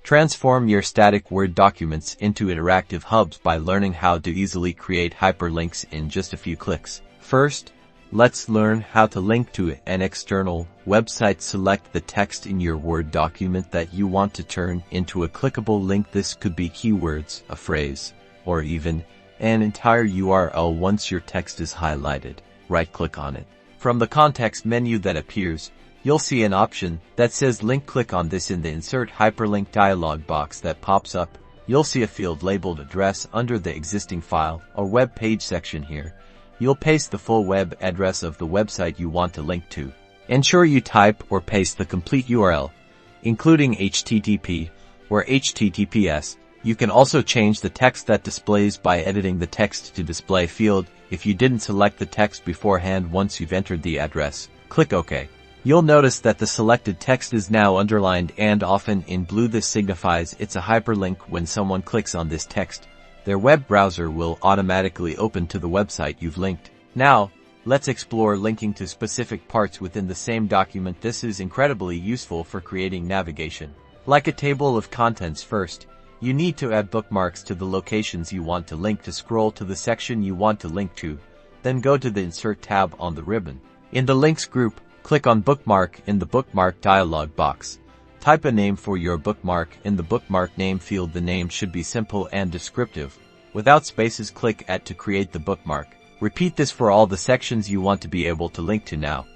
Transform your static Word documents into interactive hubs by learning how to easily create hyperlinks in just a few clicks. First, let's learn how to link to an external website. Select the text in your Word document that you want to turn into a clickable link. This could be keywords, a phrase, or even an entire URL. Once your text is highlighted, right-click on it. From the context menu that appears, you'll see an option that says link. Click on this in the Insert Hyperlink dialog box that pops up. You'll see a field labeled address under the existing file or web page section here. You'll paste the full web address of the website you want to link to. Ensure you type or paste the complete URL, including HTTP or HTTPS. You can also change the text that displays by editing the text to display field if you didn't select the text beforehand. Once you've entered the address, click OK. You'll notice that the selected text is now underlined and often in blue. This signifies it's a hyperlink. When someone clicks on this text, their web browser will automatically open to the website you've linked. Now, let's explore linking to specific parts within the same document. This is incredibly useful for creating navigation. Like a table of contents, first, you need to add bookmarks to the locations you want to link. To scroll to the section you want to link to, then go to the Insert tab on the ribbon. In the Links group, click on Bookmark in the Bookmark dialog box. Type a name for your bookmark. In the bookmark name field, the name should be simple and descriptive, without spaces. Click Add to create the bookmark. Repeat this for all the sections you want to be able to link to. Now,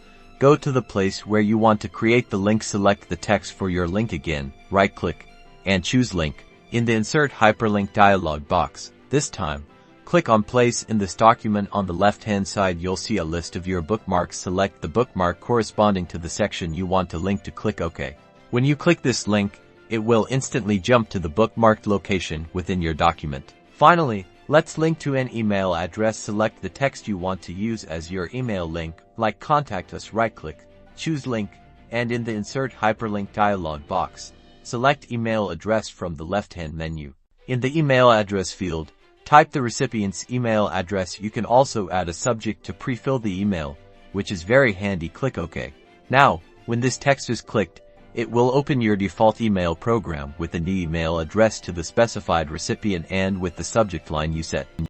go to the place where you want to create the link. Select the text for your link again, right-click, and choose Link. In the Insert Hyperlink dialog box, this time, click on Place in this document. On the left-hand side, you'll see a list of your bookmarks. Select the bookmark corresponding to the section you want to link to. Click OK. When you click this link, it will instantly jump to the bookmarked location within your document. Finally, let's link to an email address. Select the text you want to use as your email link, like Contact Us. Right-click, choose Link, and in the Insert Hyperlink dialog box, select Email Address from the left-hand menu. In the email address field, type the recipient's email address. You can also add a subject to pre-fill the email, which is very handy. Click OK. Now, when this text is clicked, it will open your default email program with an email address to the specified recipient and with the subject line you set.